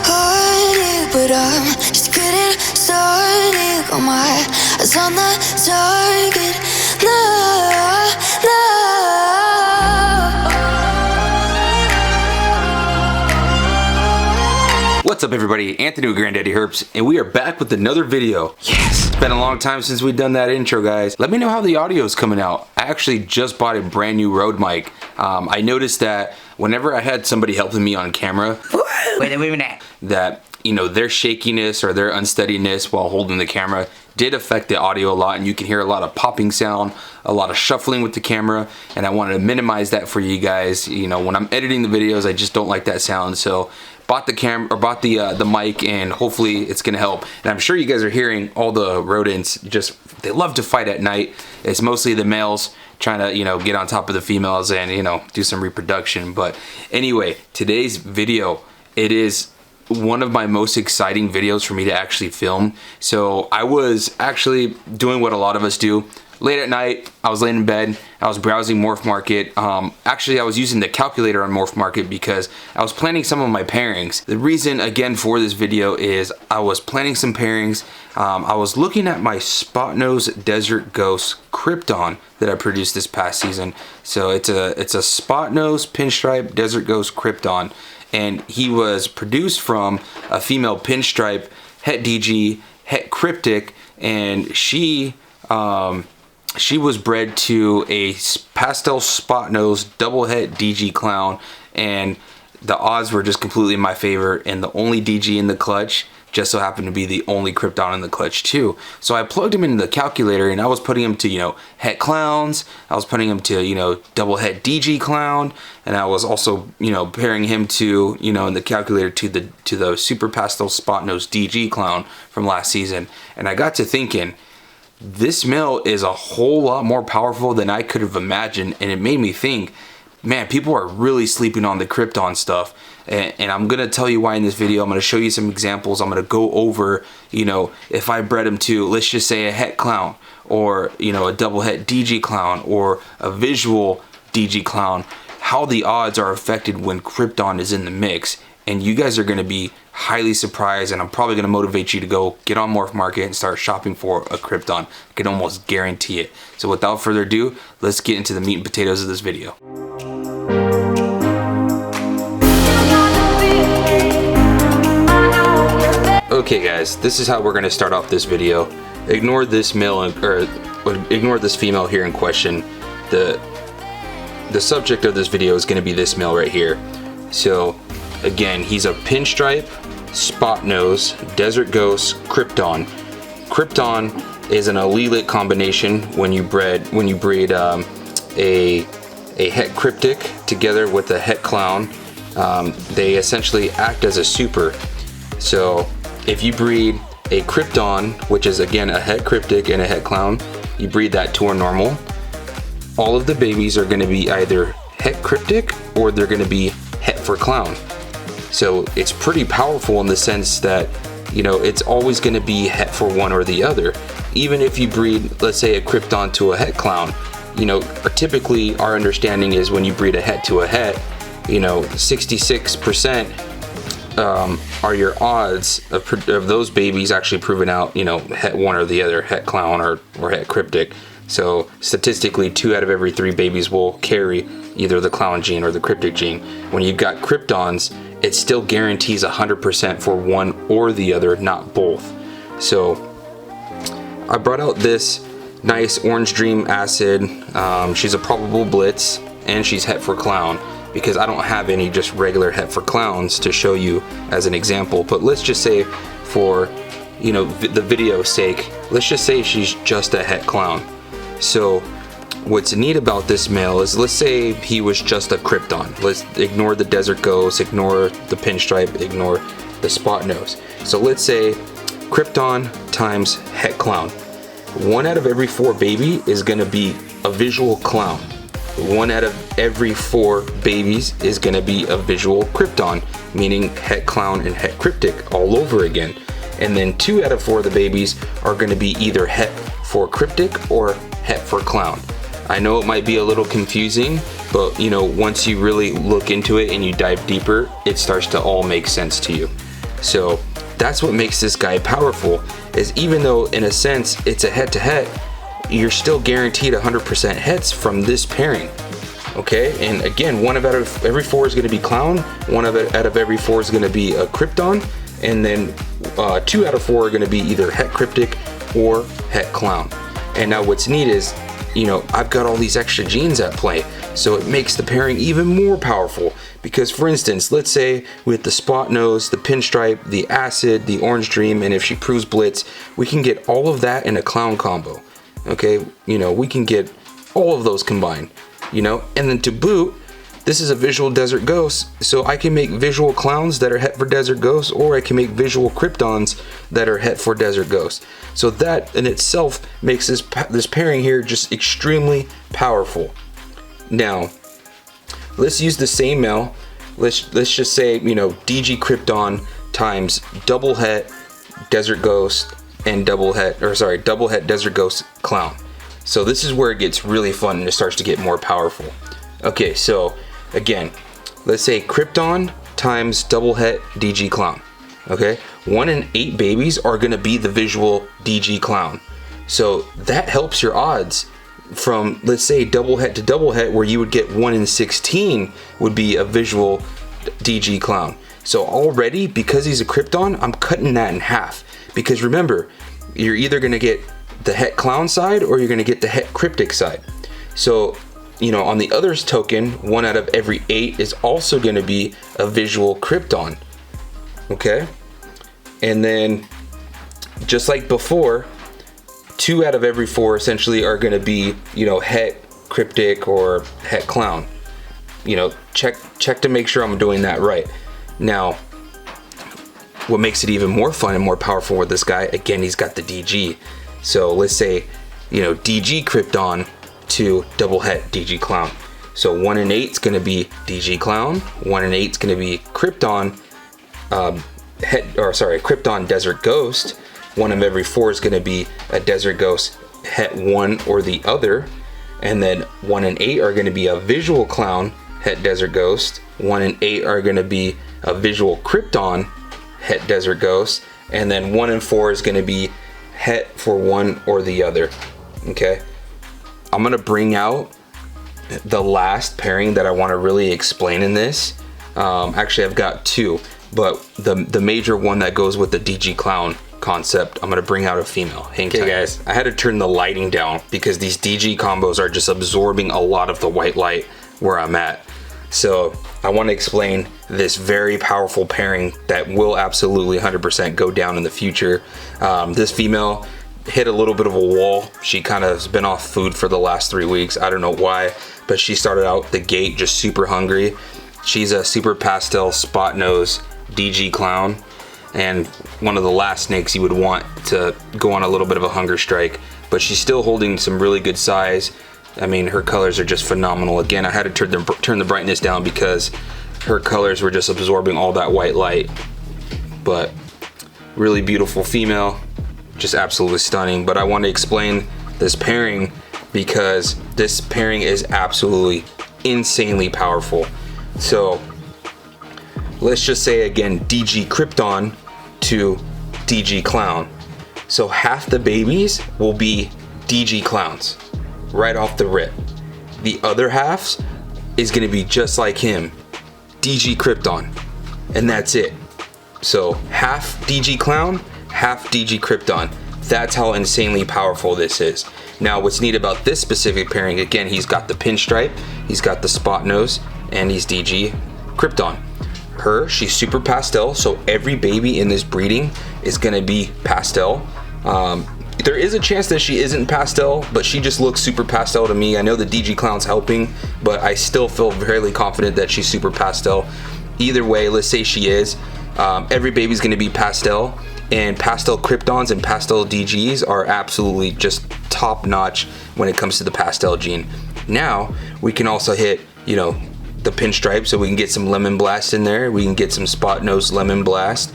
heartache, but I'm just getting started. Got my eyes on the target. No, no. What's up, everybody? Anthony with grand.daddy.herps, and we are back with another video. Yes! It's been a long time since we've done that intro, guys. Let me know how the audio is coming out. I actually just bought a brand new Rode mic. I noticed that whenever I had somebody helping me on camera, wait a minute, that, you know, their shakiness or their unsteadiness while holding the camera did affect the audio a lot, and you can hear a lot of popping sound, a lot of shuffling with the camera, and I wanted to minimize that for you guys. You know, when I'm editing the videos, I just don't like that sound, so bought the mic, and hopefully it's gonna help. And I'm sure you guys are hearing all the rodents. They love to fight at night. It's mostly the males trying to, you know, get on top of the females and, you know, do some reproduction. But anyway, today's video, it is one of my most exciting videos for me to actually film. So I was actually doing what a lot of us do. Late at night, I was laying in bed, I was browsing Morph Market. Actually, I was using the calculator on Morph Market because I was planning some of my pairings. The reason, again, for this video is I was planning some pairings. I was looking at my Spot Nose Desert Ghost Krypton that I produced this past season. So it's a Spot Nose Pinstripe Desert Ghost Krypton, and he was produced from a female pinstripe het DG het cryptic, and she was bred to a pastel spot nose double het DG clown, and the odds were just completely in my favor, and the only DG in the clutch just so happened to be the only Krypton in the clutch too. So I plugged him into the calculator, and I was putting him to, you know, het clowns, I was putting him to, you know, double het DG clown, and I was also, you know, pairing him to, you know, in the calculator to the super pastel spot nose DG clown from last season. And I got to thinking, this male is a whole lot more powerful than I could have imagined, and it made me think, man, people are really sleeping on the Krypton stuff, and I'm gonna tell you why in this video. I'm gonna show you some examples. I'm gonna go over, you know, if I bred him to, let's just say, a het clown, or, you know, a double het DG clown, or a visual DG clown, how the odds are affected when Krypton is in the mix. And you guys are going to be highly surprised, and I'm probably going to motivate you to go get on Morph Market and start shopping for a Krypton. I can almost guarantee it. So without further ado, let's get into the meat and potatoes of this video. Okay guys, this is how we're going to start off this video. Ignore this male, or ignore this female here in question. The subject of this video is going to be this male right here. So again, he's a pinstripe, spot nose, desert ghost, Krypton. Krypton is an allelic combination when you breed a het cryptic together with a het clown. They essentially act as a super. So if you breed a Krypton, which is again a het cryptic and a het clown, you breed that to a normal, all of the babies are going to be either het cryptic or they're going to be het for clown. So it's pretty powerful in the sense that, you know, it's always going to be het for one or the other. Even if you breed, let's say, a Krypton to a het clown, you know, typically our understanding is when you breed a het to a het, you know, 66% are your odds of those babies actually proving out, you know, het one or the other, het clown or het cryptic. So statistically, 2 out of every 3 babies will carry either the clown gene or the cryptic gene. When you've got Kryptons, it still guarantees 100% for one or the other, not both. So I brought out this nice Orange Dream Acid. She's a probable blitz, and she's het for clown, because I don't have any just regular het for clowns to show you as an example. But let's just say, for, you know, the video's sake, let's just say she's just a het clown. So what's neat about this male is, let's say he was just a Krypton. Let's ignore the Desert Ghost, ignore the pinstripe, ignore the spot nose. So let's say Krypton times het clown. 1 out of every 4 baby is going to be a visual clown. 1 out of every 4 babies is going to be a visual Krypton, meaning het clown and het cryptic all over again. And then 2 out of 4 of the babies are going to be either het for cryptic or het for clown. I know it might be a little confusing, but you know, once you really look into it and you dive deeper, it starts to all make sense to you. So that's what makes this guy powerful, is even though in a sense it's a head-to-head, you're still guaranteed 100% hits from this pairing. Okay, and again, one out of every 4 is going to be Clown, one out of every 4 is going to be a Krypton, and then 2 out of 4 are going to be either Het Cryptic or Het Clown. And now what's neat is, you know, I've got all these extra genes at play, so it makes the pairing even more powerful. Because for instance, let's say with the Spot Nose, the Pinstripe, the Acid, the Orange Dream, and if she proves Blitz, we can get all of that in a Clown combo. Okay, you know, we can get all of those combined. You know, and then to boot, this is a visual Desert Ghost, so I can make visual Clowns that are Het for Desert Ghost, or I can make visual Kryptons that are Het for Desert Ghost. So that in itself makes this pairing here just extremely powerful. Now, let's use the same male. Let's just say, you know, DG Krypton times double Het Desert Ghost and double Het Desert Ghost Clown. So this is where it gets really fun and it starts to get more powerful. Okay, so again, let's say Krypton times double Het DG Clown. Okay, 1 in 8 babies are gonna be the visual DG Clown. So that helps your odds from, let's say, double Het to double Het, where you would get 1 in 16 would be a visual DG Clown. So already, because he's a Krypton, I'm cutting that in half. Because remember, you're either gonna get the Het Clown side or you're gonna get the Het Cryptic side. So, you know, on the other's token, 1 out of every 8 is also gonna be a visual Krypton. Okay? And then, just like before, 2 out of every 4 essentially are gonna be, you know, Het Cryptic or Het Clown. You know, check to make sure I'm doing that right. Now, what makes it even more fun and more powerful with this guy, again, he's got the DG. So let's say, you know, DG Krypton to double Het DG Clown. So 1 in 8 is going to be DG Clown. 1 in 8 is going to be Krypton, Krypton Desert Ghost. 1 of every 4 is going to be a Desert Ghost Het 1 or the other. And then 1 in 8 are going to be a visual Clown Het Desert Ghost. 1 in 8 are going to be a visual Krypton Het Desert Ghost. And then 1 in 4 is going to be Het for 1 or the other. Okay, I'm gonna bring out the last pairing that I want to really explain in this. Actually, I've got 2, but the major one that goes with the DG Clown concept, I'm gonna bring out a female. Hang tight. Okay guys, I had to turn the lighting down because these DG combos are just absorbing a lot of the white light where I'm at. So I want to explain this very powerful pairing that will absolutely 100% go down in the future. This female hit a little bit of a wall. She kind of has been off food for the last 3 weeks. I don't know why, but she started out the gate just super hungry. She's a super pastel Spot Nose DG Clown, and one of the last snakes you would want to go on a little bit of a hunger strike, but she's still holding some really good size. I mean, her colors are just phenomenal. Again, I had to turn the brightness down because her colors were just absorbing all that white light. But really beautiful female, just absolutely stunning. But I want to explain this pairing because this pairing is absolutely insanely powerful. So let's just say again, DG Krypton to DG Clown. So half the babies will be DG Clowns right off the rip. The other half is gonna be just like him, DG Krypton, and that's it. So half DG Clown, half DG Krypton. That's how insanely powerful this is. Now what's neat about this specific pairing, again, he's got the Pinstripe, he's got the Spot Nose, and he's DG Krypton. She's super pastel, so every baby in this breeding is gonna be pastel. There is a chance that she isn't pastel, but she just looks super pastel to me. I know the DG Clown's helping, but I still feel fairly confident that she's super pastel. Either way, let's say she is. Every baby's gonna be pastel, and pastel Kryptons and pastel DGs are absolutely just top notch when it comes to the pastel gene. Now, we can also hit, you know, the Pinstripe, so we can get some Lemon Blast in there. We can get some Spot Nose Lemon Blast.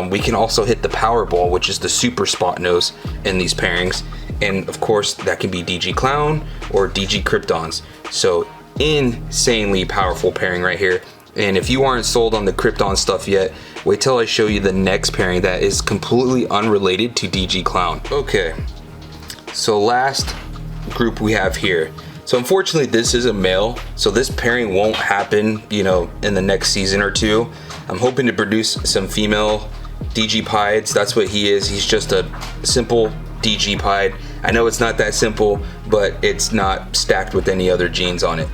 We can also hit the Powerball, which is the super Spot Nose in these pairings. And of course, that can be DG Clown or DG Kryptons. So insanely powerful pairing right here. And if you aren't sold on the Krypton stuff yet, Wait till I show you the next pairing that is completely unrelated to DG Clown. Okay, so last group we have here. So unfortunately this is a male, so this pairing won't happen, you know, in the next season or two. I'm hoping to produce some female DG Pieds. That's what he is. He's just a simple DG Pied. I know it's not that simple, but it's not stacked with any other genes on it.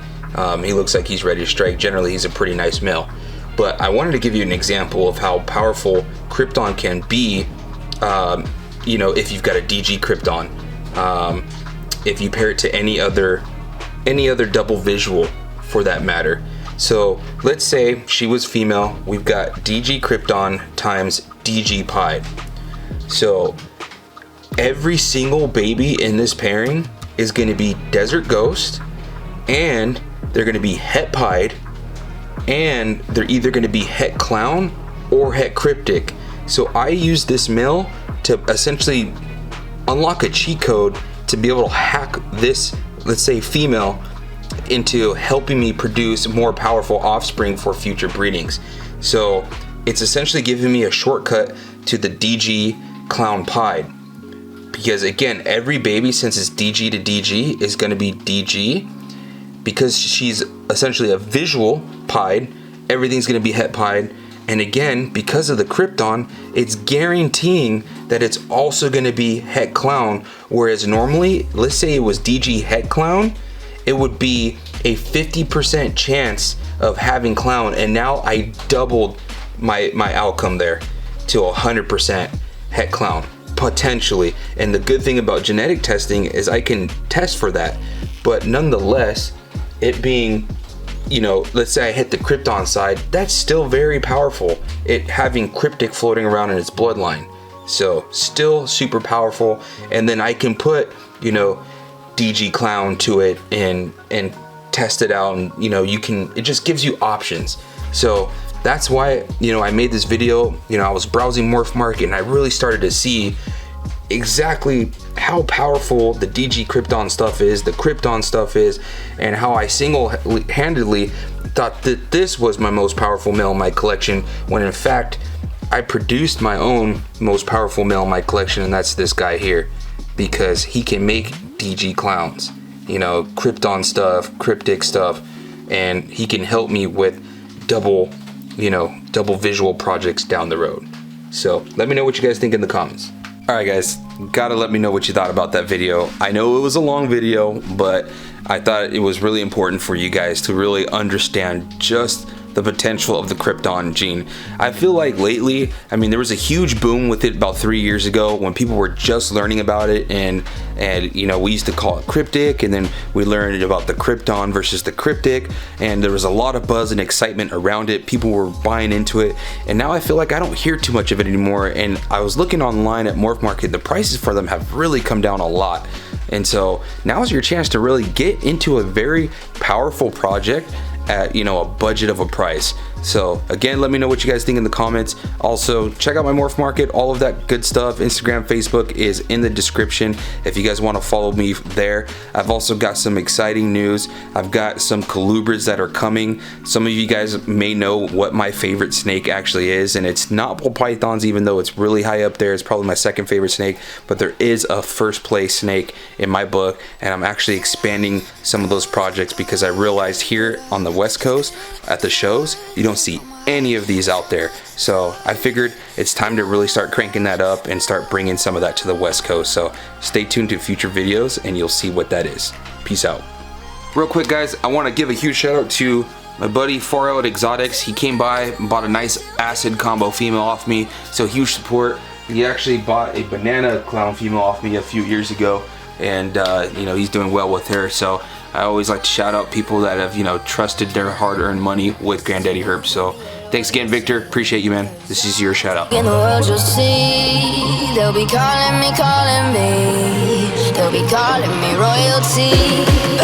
He looks like he's ready to strike. Generally, he's a pretty nice male. But I wanted to give you an example of how powerful Krypton can be, you know, if you've got a DG Krypton. If you pair it to any other double visual for that matter. So let's say she was female. We've got DG Krypton times DG Pied. So every single baby in this pairing is going to be Desert Ghost, and they're going to be Het Pied, and they're either going to be Het Clown or Het Cryptic. So I use this male to essentially unlock a cheat code to be able to hack this, let's say, female into helping me produce more powerful offspring for future breedings. So it's essentially giving me a shortcut to the DG Clown Pied, because again, every baby, since it's DG to DG, is going to be DG. Because she's essentially a visual Pied, everything's going to be Het Pied. And again, because of the Krypton, it's guaranteeing that it's also going to be Het Clown. Whereas normally, let's say it was DG Het Clown, it would be a 50% chance of having Clown. And now I doubled my outcome there to 100% Het Clown, potentially. And the good thing about genetic testing is I can test for that. But nonetheless, it being, you know, let's say I hit the Krypton side, that's still very powerful. It having Cryptic floating around in its bloodline. So still super powerful. And then I can put, you know, DG Clown to it and test it out, and you know, you can, it just gives you options. So that's why, you know, I made this video. You know, I was browsing Morph Market and I really started to see exactly how powerful the DG Krypton stuff is, the Krypton stuff is, and how I single-handedly thought that this was my most powerful male in my collection, when in fact I produced my own most powerful male in my collection, and that's this guy here, because he can make DG Clowns, you know, Krypton stuff, Cryptic stuff, and he can help me with double visual projects down the road. So let me know what you guys think in the comments. Alright guys, gotta let me know what you thought about that video. I know it was a long video, but I thought it was really important for you guys to really understand just the potential of the Krypton gene. I feel like lately, I mean, there was a huge boom with it about 3 years ago when people were just learning about it, and you know, we used to call it Cryptic, and then we learned about the Krypton versus the Cryptic, and there was a lot of buzz and excitement around it. People were buying into it, and now I feel like I don't hear too much of it anymore. And I was looking online at Morph Market, the prices for them have really come down a lot. And so now's your chance to really get into a very powerful project at, you know, a budget of a price. So again, let me know what you guys think in the comments. Also, check out my Morph Market. All of that good stuff, Instagram, Facebook, is in the description if you guys want to follow me there. I've also got some exciting news. I've got some colubrids that are coming. Some of you guys may know what my favorite snake actually is, and it's not ball pythons, even though it's really high up there. It's probably my second favorite snake, but there is a first place snake in my book, and I'm actually expanding some of those projects because I realized here on the West Coast at the shows, you don't see any of these out there. So I figured it's time to really start cranking that up and start bringing some of that to the West Coast. So stay tuned to future videos and you'll see what that is. Peace out. Real quick guys, I want to give a huge shout out to my buddy 4Out Exotics. He came by and bought a nice acid combo female off me, so huge support. He actually bought a banana clown female off me a few years ago, and you know, he's doing well with her. So I always like to shout out people that have, you know, trusted their hard-earned money with Granddaddy.herps. So thanks again, Victor. Appreciate you, man. This is your shout out. In the world you'll see, they'll be calling me, they'll be calling me royalty.